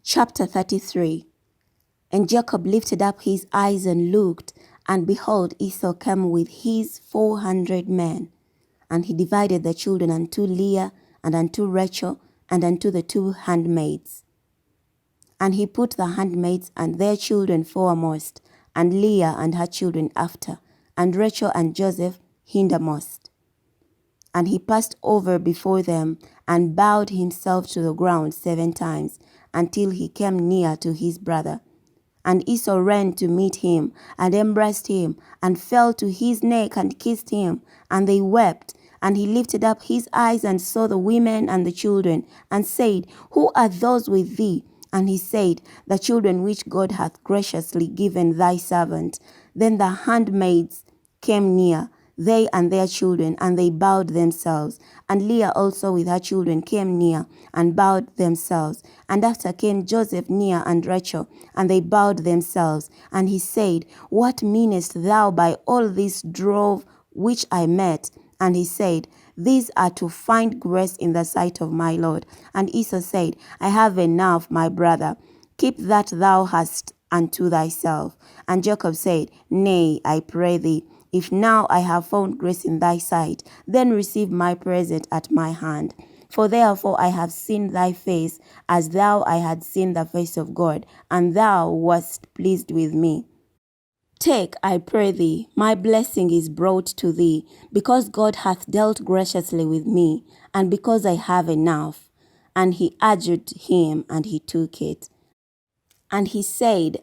Chapter 33. And Jacob lifted up his eyes and looked, and behold, Esau came with his 400 men. And he divided the children unto Leah, and unto Rachel, and unto the 2 handmaids. And he put the handmaids and their children foremost, and Leah and her children after, and Rachel and Joseph hindermost. And he passed over before them, and bowed himself to the ground 7 times, until he came near to his brother. And Esau ran to meet him, and embraced him, and fell to his neck, and kissed him. And they wept. And he lifted up his eyes, and saw the women and the children, and said, Who are those with thee? And he said, The children which God hath graciously given thy servant. Then the handmaids came near, they and their children, and they bowed themselves. And Leah also with her children came near, and bowed themselves. And after came Joseph near, and Rachel, and they bowed themselves. And he said, What meanest thou by all this drove which I met? And he said, These are to find grace in the sight of my Lord. And Esau said, I have enough, my brother. Keep that thou hast unto thyself. And Jacob said, Nay, I pray thee, if now I have found grace in thy sight, then receive my present at my hand. For therefore I have seen thy face, as though I had seen the face of God, and thou wast pleased with me. Take, I pray thee, my blessing is brought to thee, because God hath dealt graciously with me, and because I have enough. And he urged him, and he took it. And he said,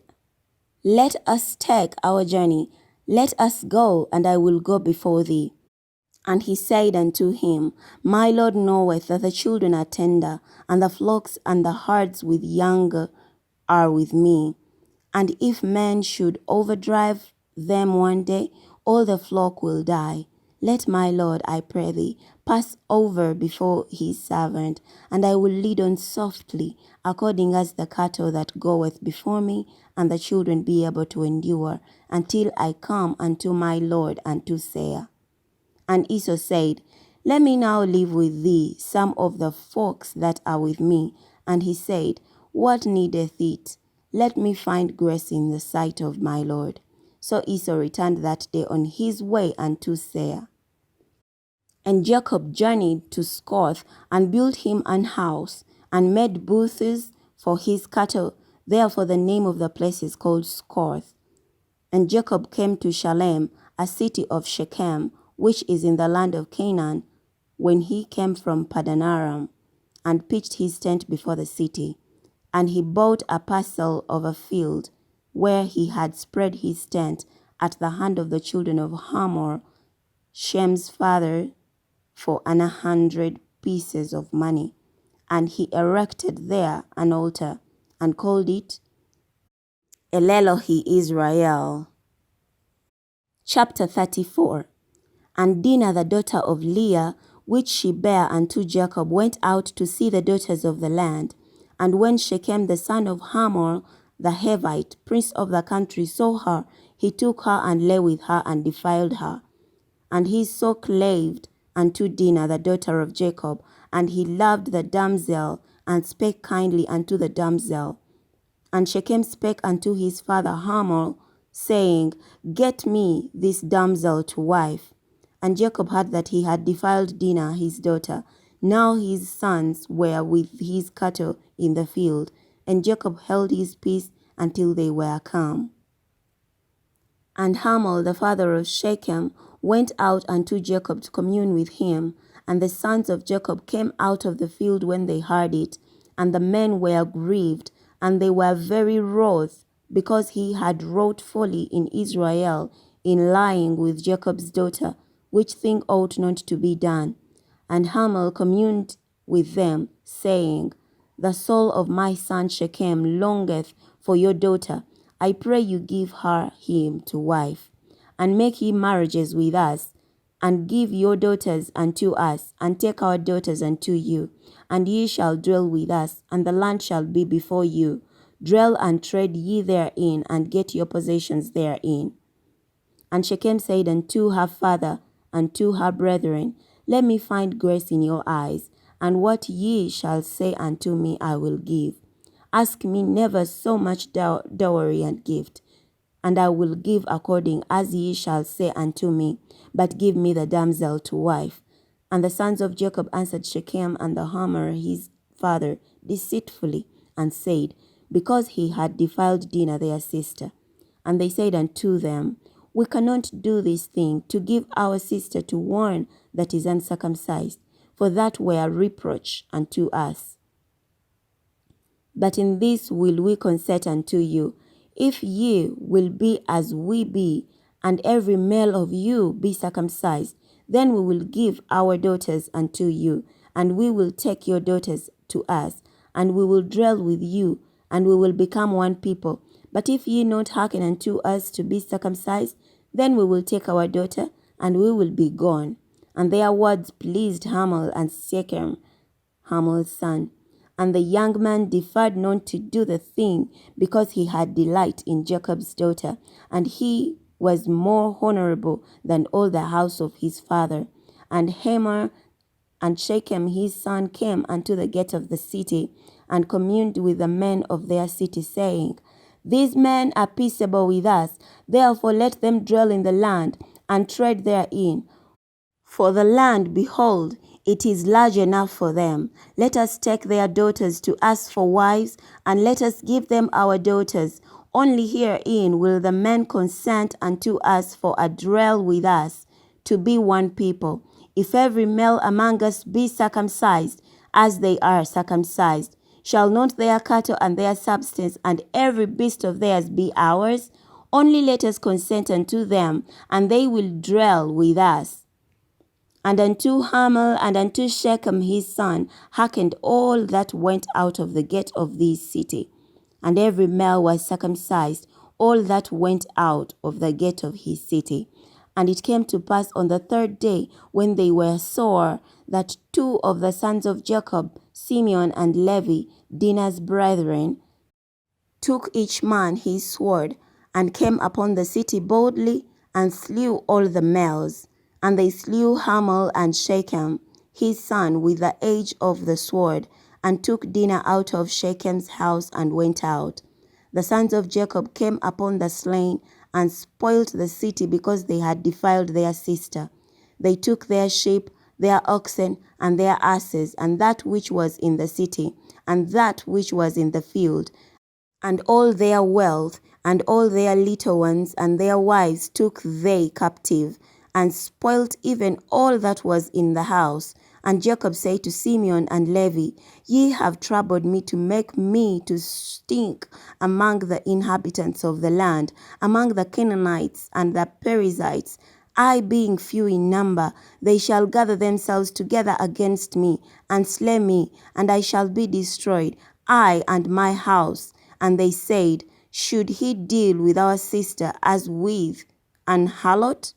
Let us take our journey. Let us go, and I will go before thee. And he said unto him, My Lord knoweth that the children are tender, and the flocks and the herds with young are with me. And if men should overdrive them one day, all the flock will die. Let my Lord, I pray thee, pass over before his servant, and I will lead on softly, according as the cattle that goeth before me, and the children be able to endure, until I come unto my Lord unto Seir. And Esau said, Let me now leave with thee some of the folks that are with me. And he said, What needeth it? Let me find grace in the sight of my Lord. So Esau returned that day on his way unto Seir. And Jacob journeyed to Succoth, and built him an house, and made booths for his cattle. Therefore the name of the place is called Succoth. And Jacob came to Shalem, a city of Shechem, which is in the land of Canaan, when he came from Padanaram, and pitched his tent before the city. And he bought a parcel of a field, where he had spread his tent, at the hand of the children of Hamor, Shem's father, for 100 pieces of money. And he erected there an altar, and called it El Elohe Israel. Chapter 34. And Dinah the daughter of Leah, which she bare unto Jacob, went out to see the daughters of the land. And when Shechem the son of Hamor, the Hivite, prince of the country, saw her, he took her and lay with her and defiled her. And he so claved unto Dinah the daughter of Jacob, and he loved the damsel, and spake kindly unto the damsel. And Shechem spake unto his father Hamor, saying, Get me this damsel to wife. And Jacob heard that he had defiled Dinah his daughter. Now his sons were with his cattle in the field, and Jacob held his peace until they were come. And Hamor the father of Shechem went out unto Jacob to commune with him. And the sons of Jacob came out of the field when they heard it. And the men were grieved, and they were very wroth, because he had wrought folly in Israel, in lying with Jacob's daughter, which thing ought not to be done. And Hamor communed with them, saying, The soul of my son Shechem longeth for your daughter. I pray you give her him to wife, and make ye marriages with us, and give your daughters unto us, and take our daughters unto you, and ye shall dwell with us, and the land shall be before you. Dwell and trade ye therein, and get your possessions therein. And Shechem said unto her father and to her brethren, Let me find grace in your eyes, and what ye shall say unto me I will give. Ask me never so much dowry and gift, and I will give according as ye shall say unto me, but give me the damsel to wife. And the sons of Jacob answered Shechem and the Hamor his father deceitfully, and said, because he had defiled Dinah their sister. And they said unto them, we cannot do this thing, to give our sister to one that is uncircumcised, for that were reproach unto us. But in this will we consent unto you, if ye will be as we be, and every male of you be circumcised, then we will give our daughters unto you, and we will take your daughters to us, and we will dwell with you, and we will become one people. But if ye not hearken unto us to be circumcised, then we will take our daughter, and we will be gone. And their words pleased Hamor and Shechem, Hamor's son. And the young man deferred not to do the thing, because he had delight in Jacob's daughter, and he was more honorable than all the house of his father. And Hamor and Shechem his son came unto the gate of the city, and communed with the men of their city, saying, these men are peaceable with us, therefore let them dwell in the land, and tread therein. For the land, behold, it is large enough for them. Let us take their daughters to us for wives, and let us give them our daughters. Only herein will the men consent unto us for a dwell with us, to be one people. If every male among us be circumcised, as they are circumcised, shall not their cattle and their substance and every beast of theirs be ours? Only let us consent unto them, and they will dwell with us. And unto Hamor and unto Shechem his son hearkened all that went out of the gate of this city. And every male was circumcised, all that went out of the gate of his city. And it came to pass on the third day, when they were sore, that two of the sons of Jacob, Simeon and Levi, Dinah's brethren, took each man his sword, and came upon the city boldly, and slew all the males. And they slew Hamor and Shechem, his son, with the edge of the sword, and took Dinah out of Shechem's house, and went out. The sons of Jacob came upon the slain, and spoilt the city, because they had defiled their sister. They took their sheep, their oxen, and their asses, and that which was in the city, and that which was in the field, and all their wealth, and all their little ones, and their wives took they captive, and spoilt even all that was in the house. And Jacob said to Simeon and Levi, ye have troubled me to make me to stink among the inhabitants of the land, among the Canaanites and the Perizzites. I being few in number, they shall gather themselves together against me, and slay me, and I shall be destroyed, I and my house. And they said, should he deal with our sister as with an harlot?